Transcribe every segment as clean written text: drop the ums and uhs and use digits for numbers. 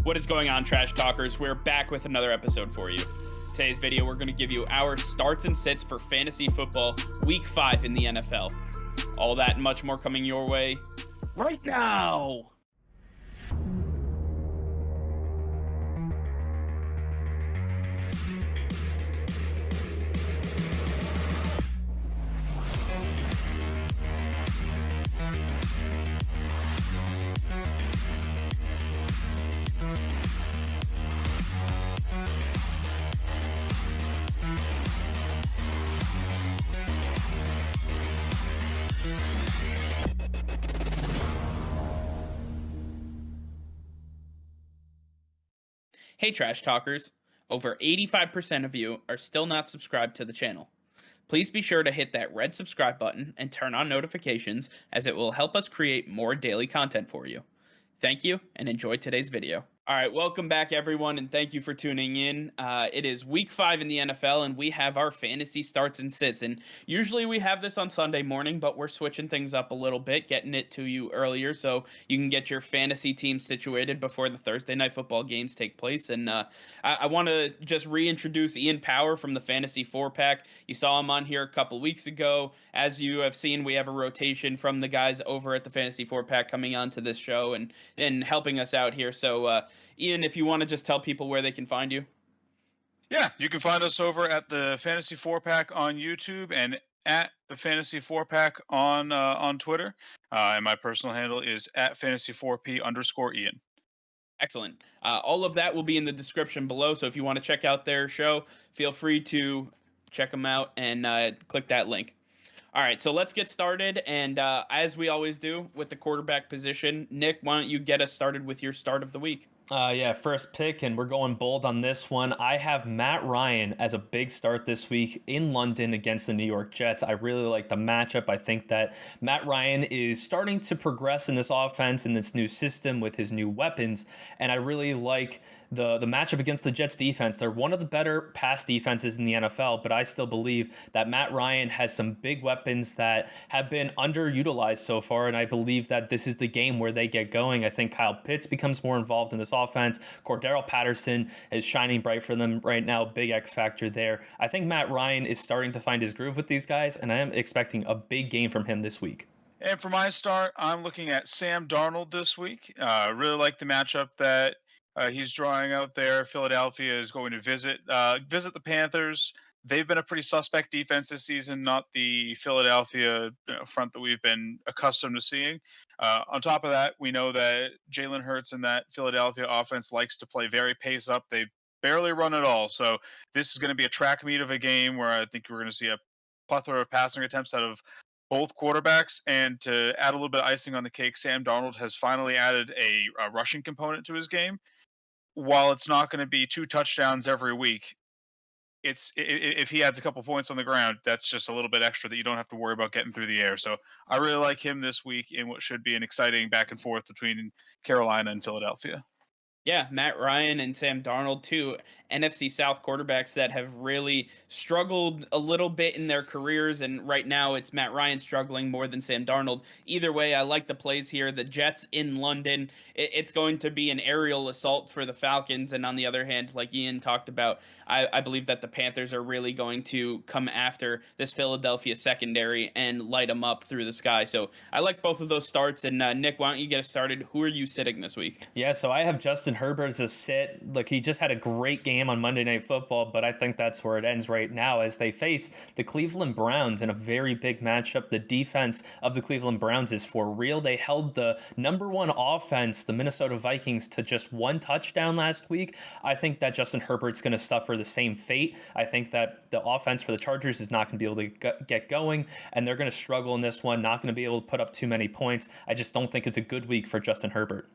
What is going on, Trash Talkers? We're back with another episode for you. Today's video, we're going to give you our starts and sits for fantasy football week 5 in the NFL. All that and much more coming your way right now. Hey, Trash Talkers. Over 85% of you are still not subscribed to the channel. Please be sure to hit that red subscribe button and turn on notifications, as it will help us create more daily content for you. Thank you and enjoy today's video. All right, welcome back, everyone, and thank you for tuning in. It is week 5 in the NFL, and we have our fantasy starts and sits. And usually we have this on Sunday morning, but we're switching things up a little bit, getting it to you earlier so you can get your fantasy team situated before the Thursday night football games take place. And I want to just reintroduce Ian Power from the Fantasy 4-Pack. You saw him on here a couple weeks ago. As you have seen, we have a rotation from the guys over at the Fantasy 4-Pack coming on to this show and helping us out here. So, Ian, if you want to just tell people where they can find you. Yeah, you can find us over at the Fantasy 4-Pack on YouTube and at the Fantasy 4-Pack on Twitter. And my personal handle is at Fantasy4P_Ian. Excellent. All of that will be in the description below. So if you want to check out their show, feel free to check them out and click that link. All right, so let's get started. And as we always do with the quarterback position, Nick, why don't you get us started with your start of the week? First pick, and we're going bold on this one. I have Matt Ryan as a big start this week in London against the New York Jets. I really like the matchup. I think that Matt Ryan is starting to progress in this offense, in this new system with his new weapons, and I really like the matchup against the Jets defense. They're one of the better pass defenses in the NFL, but I still believe that Matt Ryan has some big weapons that have been underutilized so far, and I believe that this is the game where they get going. I think Kyle Pitts becomes more involved in this offense. Cordero Patterson is shining bright for them right now. Big X factor there. I think Matt Ryan is starting to find his groove with these guys, and I am expecting a big game from him this week. And for my start, I'm looking at Sam Darnold this week. Really like the matchup that he's drawing out there. Philadelphia is going to visit the Panthers. They've been a pretty suspect defense this season, not the Philadelphia front that we've been accustomed to seeing. On top of that, we know that Jalen Hurts and that Philadelphia offense likes to play very pace up. They barely run at all. So this is going to be a track meet of a game where I think we're going to see a plethora of passing attempts out of both quarterbacks. And to add a little bit of icing on the cake, Sam Darnold has finally added a rushing component to his game. While it's not going to be 2 touchdowns every week, if he adds a couple points on the ground, that's just a little bit extra that you don't have to worry about getting through the air. So I really like him this week in what should be an exciting back and forth between Carolina and Philadelphia. Yeah, Matt Ryan and Sam Darnold, two NFC South quarterbacks that have really struggled a little bit in their careers. And right now, it's Matt Ryan struggling more than Sam Darnold. Either way, I like the plays here. The Jets in London, it's going to be an aerial assault for the Falcons. And on the other hand, like Ian talked about, I believe that the Panthers are really going to come after this Philadelphia secondary and light them up through the sky. So I like both of those starts. And Nick, why don't you get us started? Who are you sitting this week? Yeah, so I have Justin Herbert as a sit. Look, he just had a great game on Monday Night Football, but I think that's where it ends right now as they face the Cleveland Browns in a very big matchup. The defense of the Cleveland Browns is for real. They held the number 1 offense, the Minnesota Vikings, to just 1 touchdown last week. I think that Justin Herbert's going to suffer the same fate. I think that the offense for the Chargers is not going to be able to get going, and they're going to struggle in this one, not going to be able to put up too many points. I just don't think it's a good week for Justin Herbert.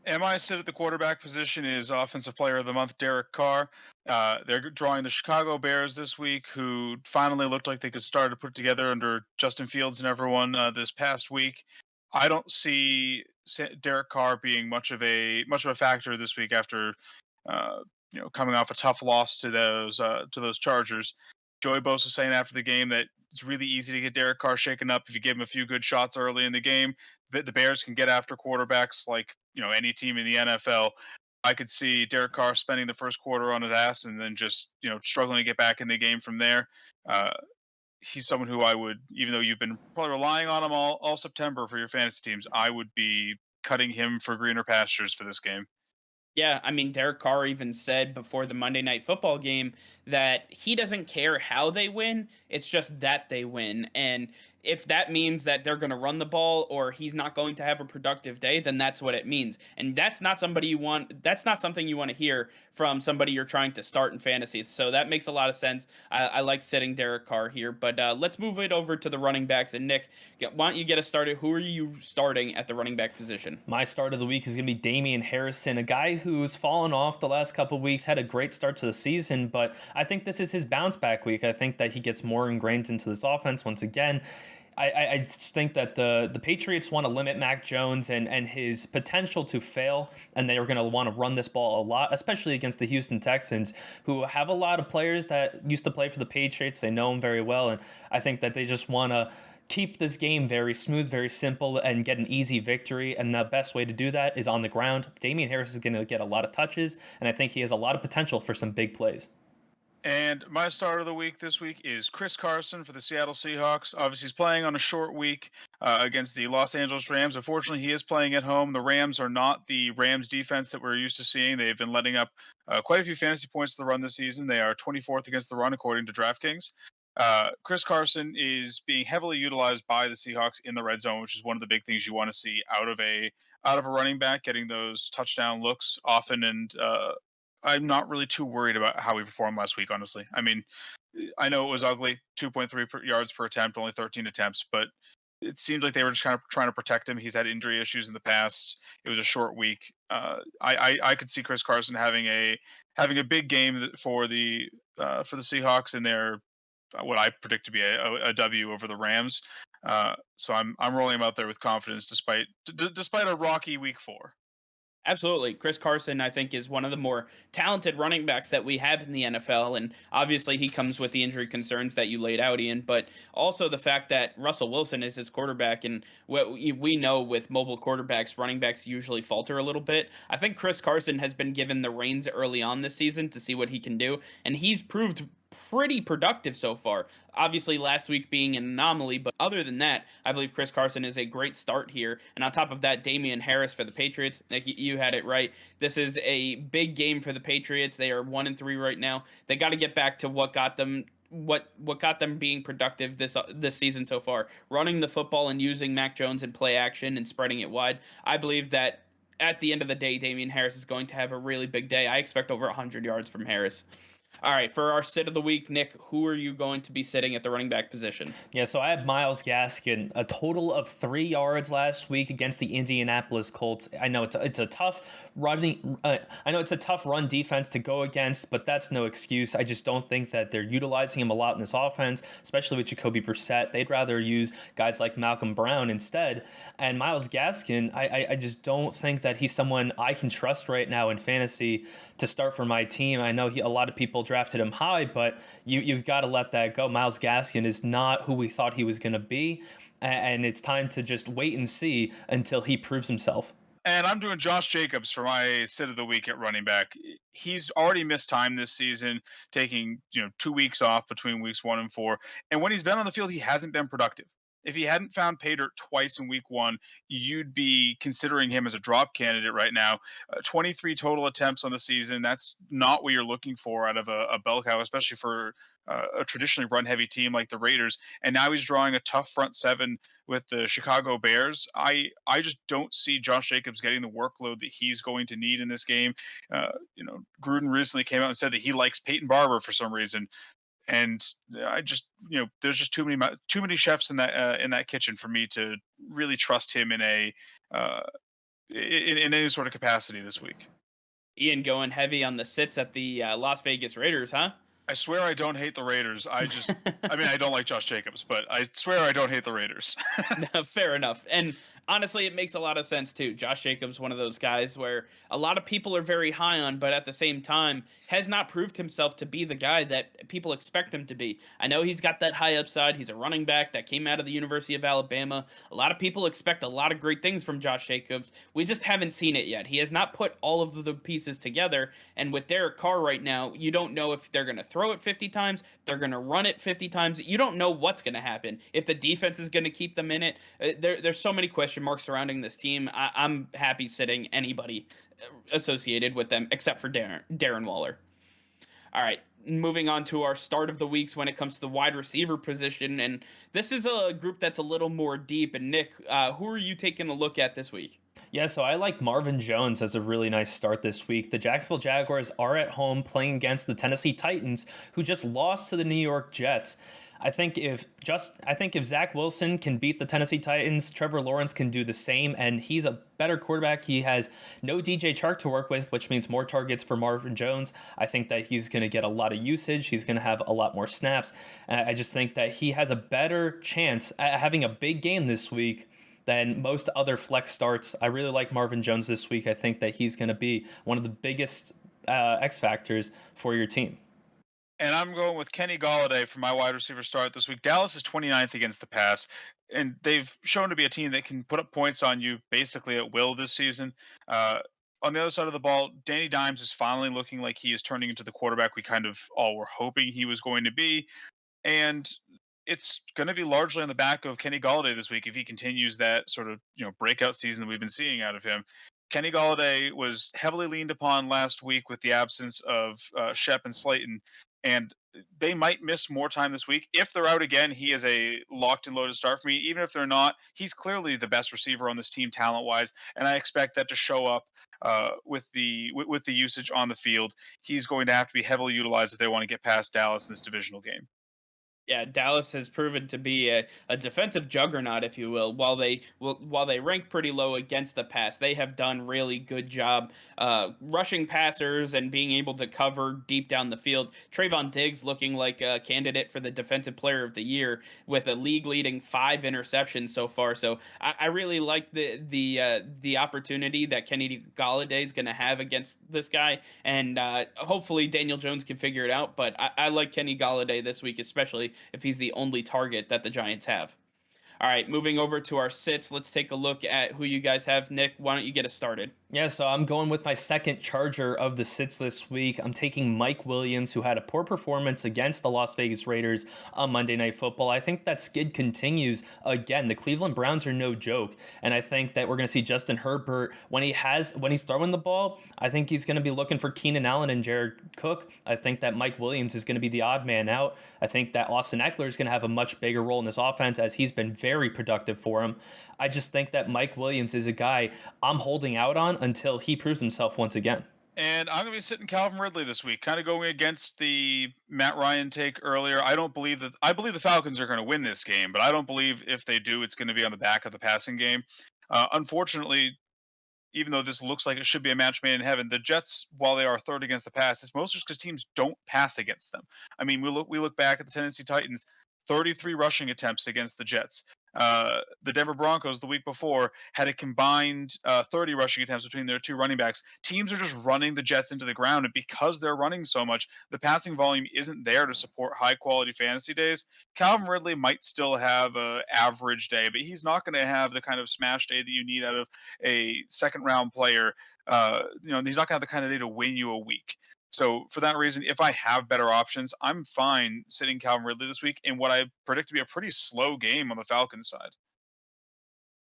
MI sit at the quarterback position is Offensive Player of the Month, Derek Carr. They're drawing the Chicago Bears this week, who finally looked like they could start to put it together under Justin Fields and everyone this past week. I don't see Derek Carr being much of a factor this week after coming off a tough loss to those Chargers. Joey Bosa saying after the game that it's really easy to get Derek Carr shaken up if you give him a few good shots early in the game. The Bears can get after quarterbacks like any team in the NFL. I could see Derek Carr spending the first quarter on his ass and then just struggling to get back in the game from there. Uh, he's someone who I would, even though you've been probably relying on him all September for your fantasy teams, I would be cutting him for greener pastures for this game. Yeah, I mean, Derek Carr even said before the Monday Night Football game that he doesn't care how they win, it's just that they win. And if that means that they're going to run the ball or he's not going to have a productive day, then that's what it means. And that's not something you want to hear from somebody you're trying to start in fantasy. So that makes a lot of sense. I like sitting Derek Carr here, but let's move it over to the running backs. And Nick, why don't you get us started? Who are you starting at the running back position? My start of the week is going to be Damian Harrison, a guy who's fallen off the last couple of weeks, had a great start to the season, but I think this is his bounce back week. I think that he gets more ingrained into this offense once again. I just think that the Patriots want to limit Mac Jones and his potential to fail, and they are going to want to run this ball a lot, especially against the Houston Texans, who have a lot of players that used to play for the Patriots. They know him very well, and I think that they just want to keep this game very smooth, very simple, and get an easy victory. And the best way to do that is on the ground. Damian Harris is going to get a lot of touches, and I think he has a lot of potential for some big plays. And my start of the week this week is Chris Carson for the Seattle Seahawks. Obviously, he's playing on a short week against the Los Angeles Rams. Unfortunately, he is playing at home. The Rams are not the Rams defense that we're used to seeing. They've been letting up quite a few fantasy points to the run this season. They are 24th against the run, according to DraftKings. Chris Carson is being heavily utilized by the Seahawks in the red zone, which is one of the big things you want to see out of a running back, getting those touchdown looks often. And I'm not really too worried about how he performed last week, honestly. I mean, I know it was ugly, 2.3 yards per attempt, only 13 attempts, but it seems like they were just kind of trying to protect him. He's had injury issues in the past. It was a short week. I could see Chris Carson having a big game for the Seahawks in their what I predict to be a W over the Rams. So I'm rolling him out there with confidence despite a rocky week 4. Absolutely. Chris Carson, I think, is one of the more talented running backs that we have in the NFL. And obviously, he comes with the injury concerns that you laid out, Ian, but also the fact that Russell Wilson is his quarterback. And what we know with mobile quarterbacks, running backs usually falter a little bit. I think Chris Carson has been given the reins early on this season to see what he can do. And he's proved pretty productive so far. Obviously, last week being an anomaly, but other than that, I believe Chris Carson is a great start here. And on top of that, Damian Harris for the Patriots. Like you had it right. This is a big game for the Patriots. They are 1-3 right now. They got to get back to what got them got them being productive this season so far, running the football and using Mac Jones in play action and spreading it wide. I believe that at the end of the day, Damian Harris is going to have a really big day. I expect over 100 yards from Harris. All right, for our sit of the week, Nick, who are you going to be sitting at the running back position? Yeah, so I have Myles Gaskin, a total of 3 yards last week against the Indianapolis Colts. I know it's a tough running. I know it's a tough run defense to go against, but that's no excuse. I just don't think that they're utilizing him a lot in this offense, especially with Jacoby Brissett. They'd rather use guys like Malcolm Brown instead. And Myles Gaskin, I just don't think that he's someone I can trust right now in fantasy to start for my team. I know a lot of people drafted him high, but you've got to let that go. Myles Gaskin is not who we thought he was going to be, and it's time to just wait and see until he proves himself. And I'm doing Josh Jacobs for my sit of the week at running back. He's already missed time this season, taking 2 weeks off between weeks 1 and 4. And when he's been on the field, he hasn't been productive. If he hadn't found pay dirt twice in week 1, you'd be considering him as a drop candidate right now. 23 total attempts on the season. That's not what you're looking for out of a bell cow, especially for a traditionally run-heavy team like the Raiders. And now he's drawing a tough front seven with the Chicago Bears. I just don't see Josh Jacobs getting the workload that he's going to need in this game. Gruden recently came out and said that he likes Peyton Barber for some reason. And I just, there's just too many chefs in that kitchen for me to really trust him in any sort of capacity this week. Ian going heavy on the sits at the Las Vegas Raiders, huh? I swear I don't hate the Raiders. I mean, I don't like Josh Jacobs, but I swear I don't hate the Raiders. No, fair enough. And Honestly, it makes a lot of sense too. Josh Jacobs, one of those guys where a lot of people are very high on, but at the same time has not proved himself to be the guy that people expect him to be. I know he's got that high upside. He's a running back that came out of the University of Alabama. A lot of people expect a lot of great things from Josh Jacobs. We just haven't seen it yet. He has not put all of the pieces together. And with Derek Carr right now, you don't know if they're going to throw it 50 times, they're going to run it 50 times. You don't know what's going to happen. If the defense is going to keep them in it, there's so many question marks surrounding this team. I'm happy sitting anybody associated with them except for Darren Waller. All right, moving on to our start of the weeks when it comes to the wide receiver position, and this is a group that's a little more deep. And Nick, who are you taking a look at this week? Yeah, so I like Marvin Jones as a really nice start this week. The Jacksonville Jaguars are at home playing against the Tennessee Titans, who just lost to the New York Jets. I think if Zach Wilson can beat the Tennessee Titans, Trevor Lawrence can do the same, and he's a better quarterback. He has no DJ Chark to work with, which means more targets for Marvin Jones. I think that he's going to get a lot of usage. He's going to have a lot more snaps. I just think that he has a better chance at having a big game this week than most other flex starts. I really like Marvin Jones this week. I think that he's going to be one of the biggest X factors for your team. And I'm going with Kenny Galladay for my wide receiver start this week. Dallas is 29th against the pass, and they've shown to be a team that can put up points on you basically at will this season. Uh, on the other side of the ball, Danny Dimes is finally looking like he is turning into the quarterback we kind of all were hoping he was going to be. And it's going to be largely on the back of Kenny Galladay this week if he continues that sort of breakout season that we've been seeing out of him. Kenny Galladay was heavily leaned upon last week with the absence of Shep and Slayton, and they might miss more time this week. If they're out again, he is a locked and loaded start for me. Even if they're not, he's clearly the best receiver on this team talent wise, and I expect that to show up with the usage on the field. He's going to have to be heavily utilized if they want to get past Dallas in this divisional game. Yeah, Dallas has proven to be a defensive juggernaut, if you will. While they rank pretty low against the pass, they have done really good job rushing passers and being able to cover deep down the field. Trayvon Diggs looking like a candidate for the Defensive Player of the Year with a league leading 5 interceptions so far. So I really like the opportunity that Kenny Galladay is going to have against this guy, and hopefully Daniel Jones can figure it out. But I like Kenny Galladay this week, especially if he's the only target that the Giants have. All right, moving over to our sits, let's take a look at who you guys have. Nick, why don't you get us started? Yeah, so I'm going with my second Charger of the sits this week. I'm taking Mike Williams, who had a poor performance against the Las Vegas Raiders on Monday Night Football. I think that skid continues again. The Cleveland Browns are no joke, and I think that we're going to see Justin Herbert when he's throwing the ball. I think he's going to be looking for Keenan Allen and Jared Cook. I think that Mike Williams is going to be the odd man out. I think that Austin Eckler is going to have a much bigger role in this offense as he's been very productive for him. I just think that Mike Williams is a guy I'm holding out on until he proves himself once again. And I'm going to be sitting Calvin Ridley this week, kind of going against the Matt Ryan take earlier. I believe the Falcons are going to win this game, but I don't believe if they do, it's going to be on the back of the passing game. Unfortunately, even though this looks like it should be a match made in heaven, the Jets, while they are third against the pass, it's mostly just because teams don't pass against them. I mean, we look back at the Tennessee Titans, 33 rushing attempts against the Jets. The Denver Broncos the week before had a combined 30 rushing attempts between their two running backs. Teams are just running the Jets into the ground, and because they're running so much, the passing volume isn't there to support high quality fantasy days. Calvin Ridley might still have an average day, but he's not going to have the kind of smash day that you need out of a second round player. He's not going to have the kind of day to win you a week. So for that reason, if I have better options, I'm fine sitting Calvin Ridley this week in what I predict to be a pretty slow game on the Falcons side.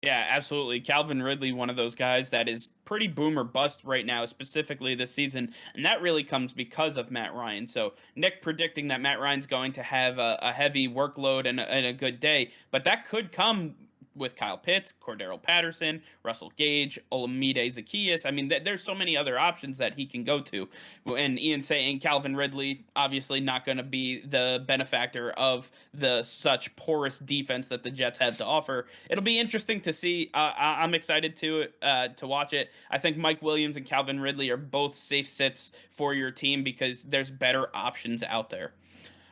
Yeah, absolutely. Calvin Ridley, one of those guys that is pretty boom or bust right now, specifically this season. And that really comes because of Matt Ryan. So, Nick predicting that Matt Ryan's going to have a heavy workload and a good day, but that could come with Kyle Pitts, Cordero Patterson, Russell Gage, Olamide Zaccheaus. I mean, there's so many other options that he can go to. And Ian saying Calvin Ridley, obviously not going to be the benefactor of the such porous defense that the Jets had to offer. It'll be interesting to see. I'm excited to watch it. I think Mike Williams and Calvin Ridley are both safe sits for your team because there's better options out there.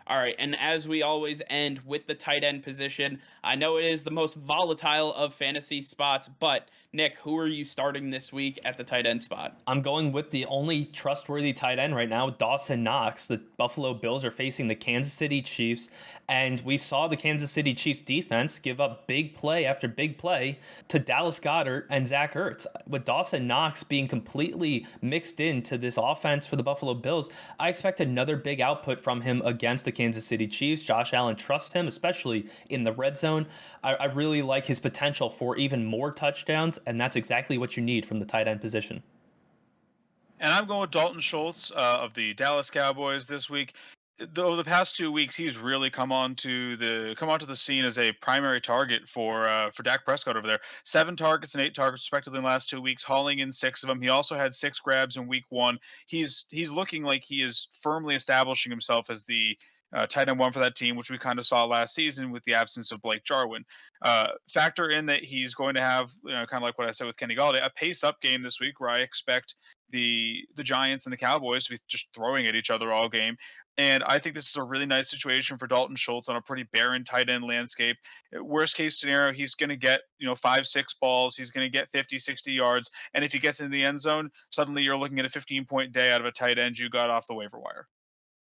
All right, and as we always end with the tight end position, I know it is the most volatile of fantasy spots, but Nick, who are you starting this week at the tight end spot? I'm going with the only trustworthy tight end right now, Dawson Knox. The Buffalo Bills are facing the Kansas City Chiefs, and we saw the Kansas City Chiefs defense give up big play after big play to Dallas Goedert and Zach Ertz. With Dawson Knox being completely mixed into this offense for the Buffalo Bills, I expect another big output from him against the Kansas City Chiefs. Josh Allen trusts him, especially in the red zone. I really like his potential for even more touchdowns, and that's exactly what you need from the tight end position. And I'm going with Dalton Schultz of the Dallas Cowboys this week. Though the past 2 weeks, he's really come onto the scene as a primary target for Dak Prescott over there. 7 targets and 8 targets respectively in the last 2 weeks, hauling in 6 of them. He also had 6 grabs in week 1. He's looking like he is firmly establishing himself as the tight end 1 for that team, which we kind of saw last season with the absence of Blake Jarwin. Factor in that he's going to have, kind of like what I said with Kenny Galladay, a pace-up game this week where I expect the Giants and the Cowboys to be just throwing at each other all game. And I think this is a really nice situation for Dalton Schultz on a pretty barren tight end landscape. Worst case scenario, he's going to get, 5, 6 balls. He's going to get 50, 60 yards. And if he gets into the end zone, suddenly you're looking at a 15-point day out of a tight end you got off the waiver wire.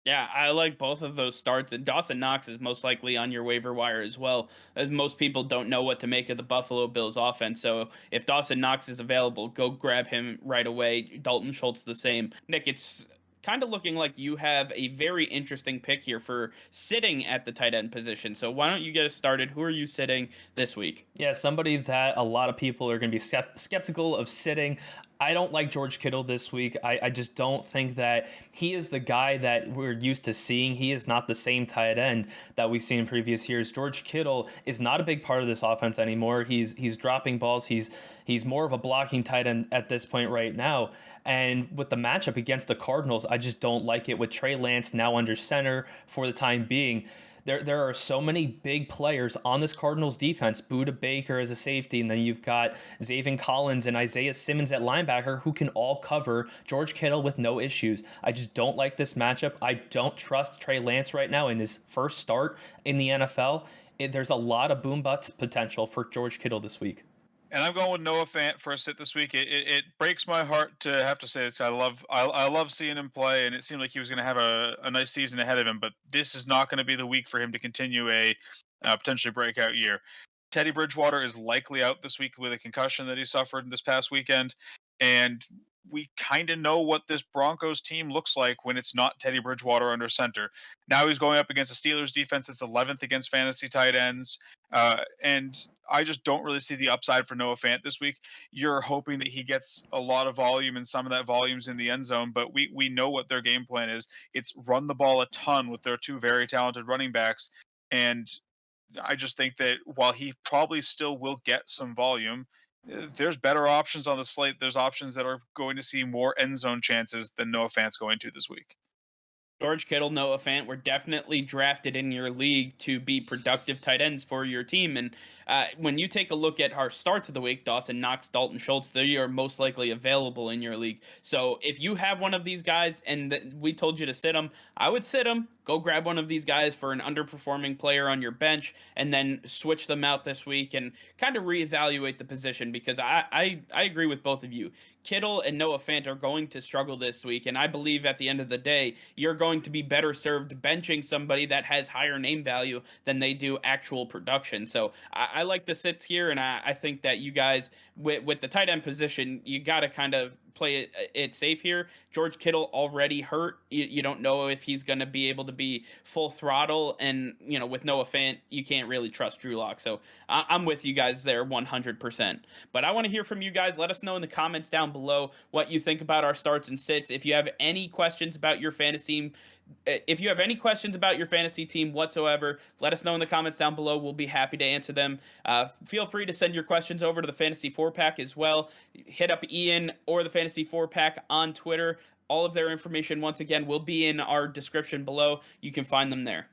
Yeah, I like both of those starts, and Dawson Knox is most likely on your waiver wire as well. As most people don't know what to make of the Buffalo Bills offense, so if Dawson Knox is available, go grab him right away. Dalton Schultz the same. Nick, it's kind of looking like you have a very interesting pick here for sitting at the tight end position. So why don't you get us started? Who are you sitting this week? Yeah, somebody that a lot of people are going to be skeptical of sitting. I don't like George Kittle this week. I just don't think that he is the guy that we're used to seeing. He is not the same tight end that we've seen in previous years. George Kittle is not a big part of this offense anymore. He's dropping balls. He's more of a blocking tight end at this point right now. And with the matchup against the Cardinals, I just don't like it with Trey Lance now under center for the time being. There are so many big players on this Cardinals defense. Budda Baker as a safety, and then you've got Zaven Collins and Isaiah Simmons at linebacker who can all cover George Kittle with no issues. I just don't like this matchup. I don't trust Trey Lance right now in his first start in the NFL. There's a lot of boom bust potential for George Kittle this week. And I'm going with Noah Fant for a sit this week. It breaks my heart to have to say this. I love seeing him play, and it seemed like he was going to have a nice season ahead of him. But this is not going to be the week for him to continue a potentially breakout year. Teddy Bridgewater is likely out this week with a concussion that he suffered this past weekend, and we kind of know what this Broncos team looks like when it's not Teddy Bridgewater under center. Now he's going up against a Steelers defense that's 11th against fantasy tight ends. And I just don't really see the upside for Noah Fant this week. You're hoping that he gets a lot of volume, and some of that volume's in the end zone, but we know what their game plan is. It's run the ball a ton with their 2 very talented running backs. And I just think that while he probably still will get some volume, there's better options on the slate. There's options that are going to see more end zone chances than Noah Fant's going to this week. George Kittle, Noah Fant were definitely drafted in your league to be productive tight ends for your team. And when you take a look at our starts of the week, Dawson Knox, Dalton Schultz, they are most likely available in your league. So if you have one of these guys and we told you to sit them, I would sit them. Go grab one of these guys for an underperforming player on your bench and then switch them out this week and kind of reevaluate the position, because I agree with both of you. Kittle and Noah Fant are going to struggle this week, and I believe at the end of the day, you're going to be better served benching somebody that has higher name value than they do actual production. So I like the sits here, and I think that you guys, with the tight end position, you got to kind of play it safe here. George Kittle already hurt. You don't know if he's going to be able to be full throttle, and with Noah Fant, you can't really trust Drew Lock. So I'm with you guys there 100%. But I want to hear from you guys. Let us know in the comments down below what you think about our starts and sits. If you have any questions about your fantasy team whatsoever, let us know in the comments down below. We'll be happy to answer them. Feel free to send your questions over to the Fantasy 4-Pack as well. Hit up Ian or the Fantasy 4-Pack on Twitter. All of their information, once again, will be in our description below. You can find them there.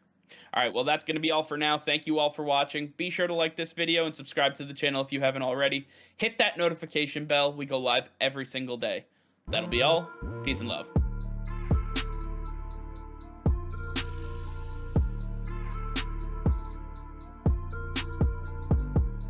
All right, well, that's going to be all for now. Thank you all for watching. Be sure to like this video and subscribe to the channel if you haven't already. Hit that notification bell. We go live every single day. That'll be all. Peace and love.